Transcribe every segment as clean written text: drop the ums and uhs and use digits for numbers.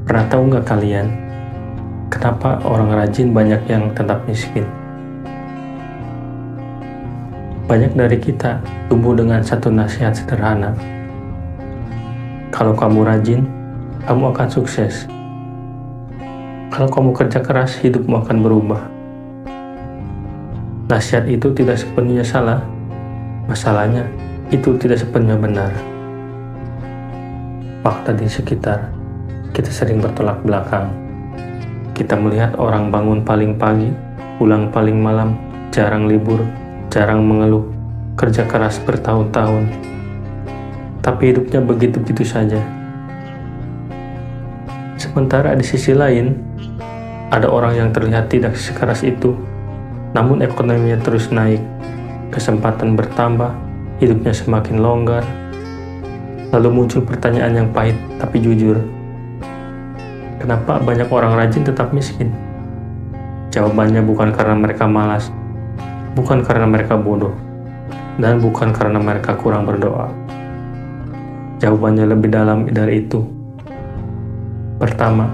Pernah tahu nggak kalian, kenapa orang rajin banyak yang tetap miskin? Banyak dari kita tumbuh dengan satu nasihat sederhana. Kalau kamu rajin, kamu akan sukses. Kalau kamu kerja keras, hidupmu akan berubah. Nasihat itu tidak sepenuhnya salah. Masalahnya, itu tidak sepenuhnya benar. Fakta di sekitar, kita sering bertolak belakang. Kita melihat orang bangun paling pagi, pulang paling malam, jarang libur, jarang mengeluh, kerja keras bertahun-tahun. Tapi hidupnya begitu-begitu saja. Sementara di sisi lain, ada orang yang terlihat tidak sekeras itu, namun ekonominya terus naik, kesempatan bertambah, hidupnya semakin longgar. Lalu muncul pertanyaan yang pahit tapi jujur. Kenapa banyak orang rajin tetap miskin? Jawabannya bukan karena mereka malas, bukan karena mereka bodoh, dan bukan karena mereka kurang berdoa. Jawabannya lebih dalam dari itu. Pertama,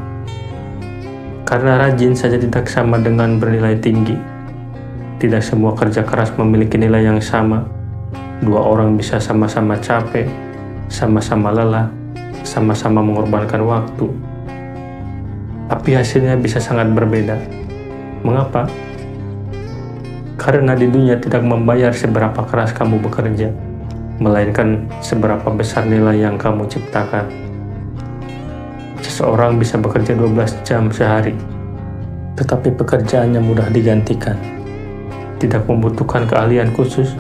karena rajin saja tidak sama dengan bernilai tinggi. Tidak semua kerja keras memiliki nilai yang sama. Dua orang bisa sama-sama capek, sama-sama lelah, sama-sama mengorbankan waktu. Tapi hasilnya bisa sangat berbeda. Mengapa? Karena di dunia tidak membayar seberapa keras kamu bekerja, melainkan seberapa besar nilai yang kamu ciptakan. Seseorang bisa bekerja 12 jam sehari, tetapi pekerjaannya mudah digantikan. Tidak membutuhkan keahlian khusus,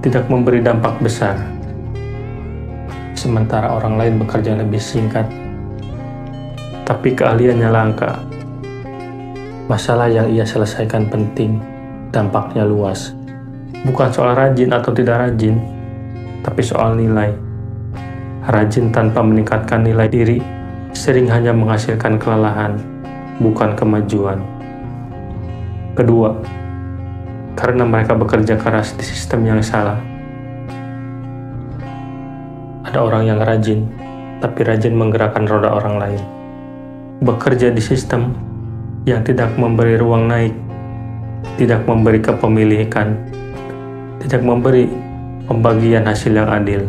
tidak memberi dampak besar. Sementara orang lain bekerja lebih singkat, tapi keahliannya langka. Masalah yang ia selesaikan penting, dampaknya luas. Bukan soal rajin atau tidak rajin, tapi soal nilai. Rajin tanpa meningkatkan nilai diri sering hanya menghasilkan kelelahan, bukan kemajuan. Kedua, karena mereka bekerja keras di sistem yang salah. Ada orang yang rajin, tapi rajin menggerakkan roda orang lain. Bekerja di sistem yang tidak memberi ruang naik, tidak memberi kepemilikan, tidak memberi pembagian hasil yang adil.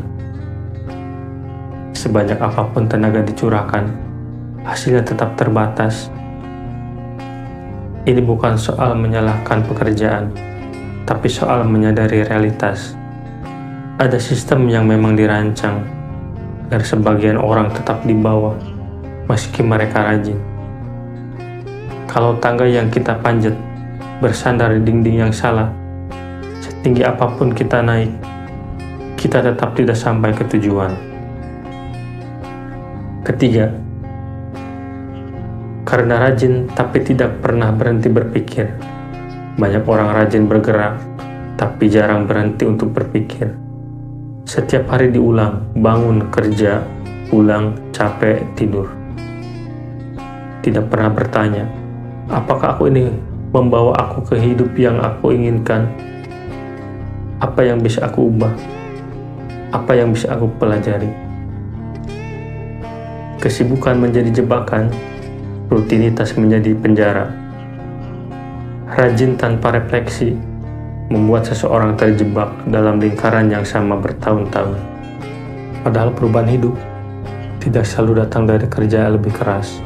Sebanyak apapun tenaga dicurahkan, hasilnya tetap terbatas. Ini bukan soal menyalahkan pekerjaan, tapi soal menyadari realitas. Ada sistem yang memang dirancang agar sebagian orang tetap di bawah, meski mereka rajin. Kalau tangga yang kita panjat bersandar di dinding yang salah, setinggi apapun kita naik, kita tetap tidak sampai ke tujuan. Ketiga, karena rajin tapi tidak pernah berhenti berpikir. Banyak orang rajin bergerak, tapi jarang berhenti untuk berpikir. Setiap hari diulang, bangun, kerja, pulang, capek, tidur. Tidak pernah bertanya, apakah aku ini membawa aku ke hidup yang aku inginkan? Apa yang bisa aku ubah? Apa yang bisa aku pelajari? Kesibukan menjadi jebakan, rutinitas menjadi penjara. Rajin tanpa refleksi membuat seseorang terjebak dalam lingkaran yang sama bertahun-tahun. Padahal perubahan hidup tidak selalu datang dari kerja lebih keras,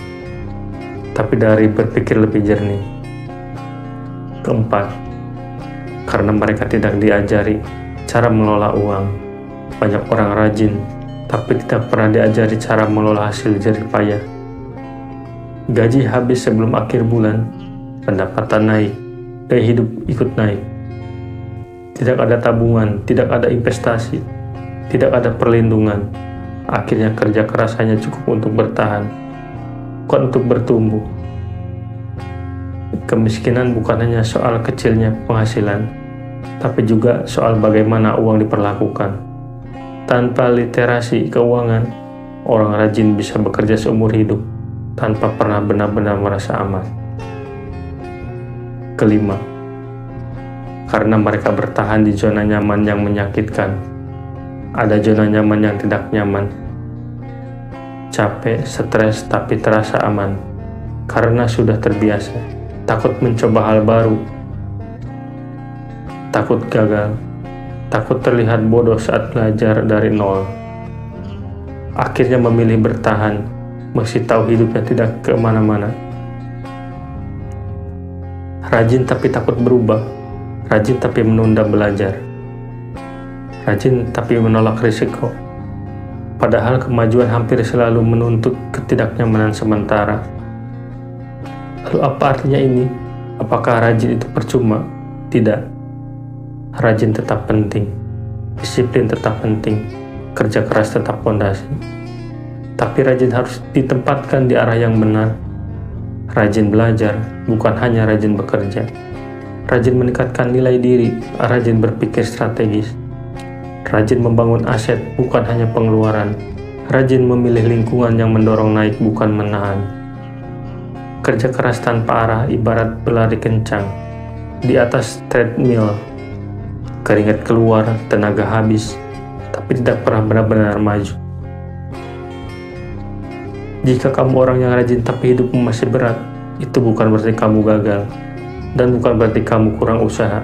tapi dari berpikir lebih jernih. Keempat, karena mereka tidak diajari cara mengelola uang. Banyak orang rajin, tapi tidak pernah diajari cara mengelola hasil jerih payah. Gaji habis sebelum akhir bulan, pendapatan naik, gaya hidup ikut naik. Tidak ada tabungan, tidak ada investasi, tidak ada perlindungan. Akhirnya kerja keras hanya cukup untuk bertahan, bukan untuk bertumbuh. Kemiskinan bukan hanya soal kecilnya penghasilan, tapi juga soal bagaimana uang diperlakukan. Tanpa literasi keuangan, orang rajin bisa bekerja seumur hidup tanpa pernah benar-benar merasa aman. Kelima, karena mereka bertahan di zona nyaman yang menyakitkan. Ada zona nyaman yang tidak nyaman. capek, stres, tapi terasa aman. Karena sudah terbiasa. Takut mencoba hal baru. Takut gagal. Takut terlihat bodoh saat belajar dari nol. Akhirnya memilih bertahan, meski tahu hidupnya tidak kemana-mana. Rajin tapi takut berubah. Rajin tapi menunda belajar. Rajin tapi menolak risiko. Padahal kemajuan hampir selalu menuntut ketidaknyamanan sementara. Lalu apa artinya ini? Apakah rajin itu percuma? Tidak. Rajin tetap penting. Disiplin tetap penting. Kerja keras tetap fondasi. Tapi rajin harus ditempatkan di arah yang benar. Rajin belajar, bukan hanya rajin bekerja. Rajin meningkatkan nilai diri, rajin berpikir strategis. Rajin membangun aset, bukan hanya pengeluaran. Rajin memilih lingkungan yang mendorong naik, bukan menahan. Kerja keras tanpa arah ibarat berlari kencang. Di atas treadmill, keringat keluar, tenaga habis, tapi tidak pernah benar-benar maju. Jika kamu orang yang rajin tapi hidupmu masih berat, itu bukan berarti kamu gagal, dan bukan berarti kamu kurang usaha.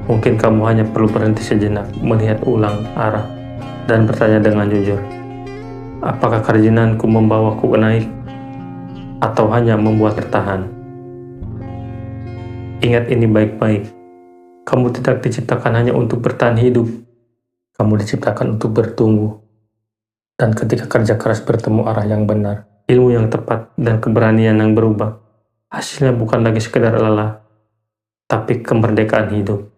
Mungkin kamu hanya perlu berhenti sejenak, melihat ulang arah, dan bertanya dengan jujur, apakah kerajinanku membawaku naik, atau hanya membuat bertahan? Ingat ini baik-baik, kamu tidak diciptakan hanya untuk bertahan hidup, kamu diciptakan untuk bertumbuh. Dan ketika kerja keras bertemu arah yang benar, ilmu yang tepat, dan keberanian yang berubah, hasilnya bukan lagi sekedar lelah, tapi kemerdekaan hidup.